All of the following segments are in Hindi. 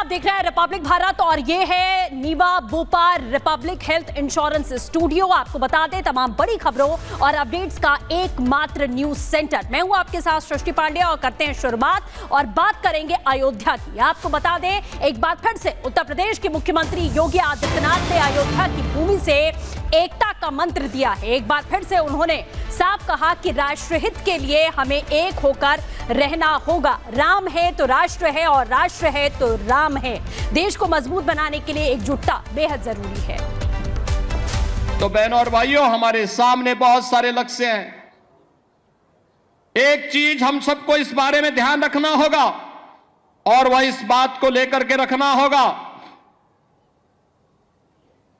आप देख रहे हैं रिपब्लिक भारत और ये है नीवा बोपा रिपब्लिक हेल्थ इंश्योरेंस स्टूडियो। आपको बता दें तमाम बड़ी खबरों और अपडेट्स का एकमात्र न्यूज सेंटर। मैं हूं आपके साथ सृष्टि पांडे और करते हैं शुरुआत और बात करेंगे अयोध्या की। आपको बता दें एक बार फिर से उत्तर प्रदेश के मुख्यमंत्री योगी आदित्यनाथ ने अयोध्या की भूमि से एकता का मंत्र दिया है। एक बार फिर से उन्होंने साफ कहा कि राष्ट्रहित के लिए हमें एक होकर रहना होगा। राम है तो राष्ट्र है और राष्ट्र है तो राम है। देश को मजबूत बनाने के लिए एकजुटता बेहद जरूरी है। तो बहनों और भाइयों, हमारे सामने बहुत सारे लक्ष्य हैं। एक चीज हम सबको इस बारे में ध्यान रखना होगा और वह इस बात को लेकर के रखना होगा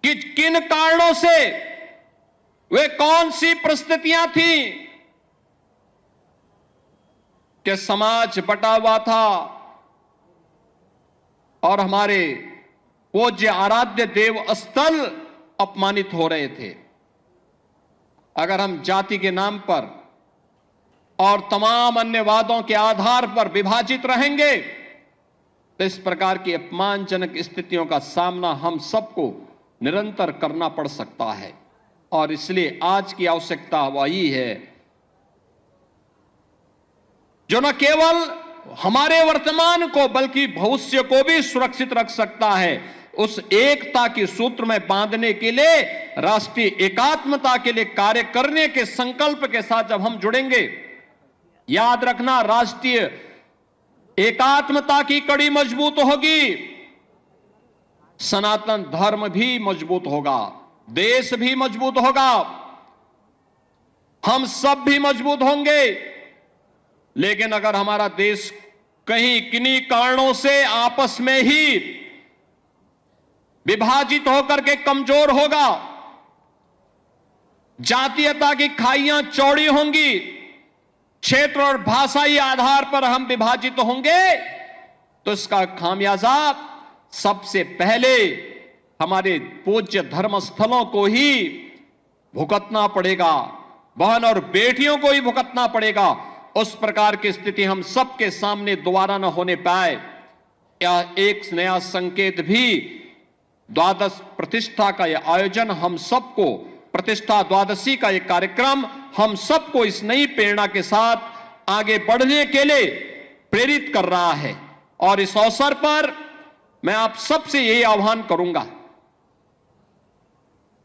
कि किन कारणों से वे कौन सी परिस्थितियां थी कि समाज बटा हुआ था और हमारे पूज्य आराध्य देव स्थल अपमानित हो रहे थे। अगर हम जाति के नाम पर और तमाम अन्य वादों के आधार पर विभाजित रहेंगे तो इस प्रकार की अपमानजनक स्थितियों का सामना हम सबको निरंतर करना पड़ सकता है। और इसलिए आज की आवश्यकता वही है जो न केवल हमारे वर्तमान को बल्कि भविष्य को भी सुरक्षित रख सकता है। उस एकता के सूत्र में बांधने के लिए, राष्ट्रीय एकात्मता के लिए कार्य करने के संकल्प के साथ जब हम जुड़ेंगे, याद रखना राष्ट्रीय एकात्मता की कड़ी मजबूत होगी, सनातन धर्म भी मजबूत होगा, देश भी मजबूत होगा, हम सब भी मजबूत होंगे। लेकिन अगर हमारा देश कहीं किन्हीं कारणों से आपस में ही विभाजित होकर के कमजोर होगा, जातीयता की खाइयां चौड़ी होंगी, क्षेत्र और भाषाई आधार पर हम विभाजित होंगे, तो इसका खामियाजा सबसे पहले हमारे पूज्य धर्म स्थलों को ही भुगतना पड़ेगा, बहन और बेटियों को ही भुगतना पड़ेगा। उस प्रकार की स्थिति हम सबके सामने दोबारा न होने पाए, यह एक नया संकेत भी द्वादश प्रतिष्ठा का यह आयोजन हम सबको, प्रतिष्ठा द्वादशी का यह कार्यक्रम हम सबको इस नई प्रेरणा के साथ आगे बढ़ने के लिए प्रेरित कर रहा है। और इस अवसर पर मैं आप सबसे यही आह्वान करूंगा,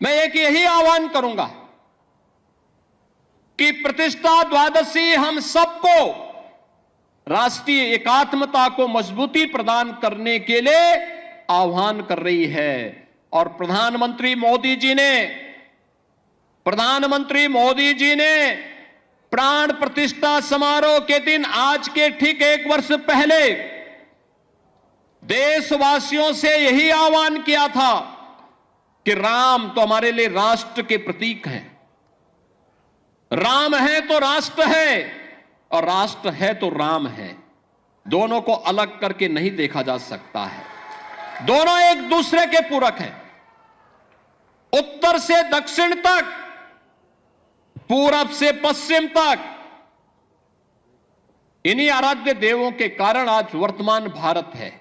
मैं एक यही आह्वान करूंगा कि प्रतिष्ठा द्वादशी हम सबको राष्ट्रीय एकात्मता को मजबूती प्रदान करने के लिए आह्वान कर रही है। और प्रधानमंत्री मोदी जी ने प्राण प्रतिष्ठा समारोह के दिन, आज के ठीक 1 वर्ष पहले, देशवासियों से यही आह्वान किया था कि राम तो हमारे लिए राष्ट्र के प्रतीक हैं, राम है तो राष्ट्र है और राष्ट्र है तो राम है। दोनों को अलग करके नहीं देखा जा सकता है, दोनों एक दूसरे के पूरक हैं। उत्तर से दक्षिण तक, पूरब से पश्चिम तक, इन्हीं आराध्य देवों के कारण आज वर्तमान भारत है।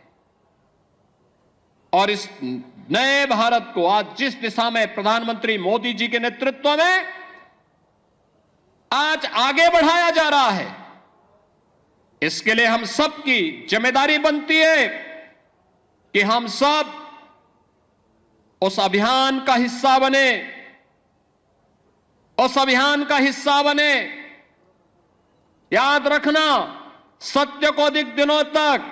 और इस नए भारत को आज जिस दिशा में प्रधानमंत्री मोदी जी के नेतृत्व में आज आगे बढ़ाया जा रहा है, इसके लिए हम सबकी जिम्मेदारी बनती है कि हम सब उस अभियान का हिस्सा बने, उस अभियान का हिस्सा बने। याद रखना, सत्य को अधिक दिनों तक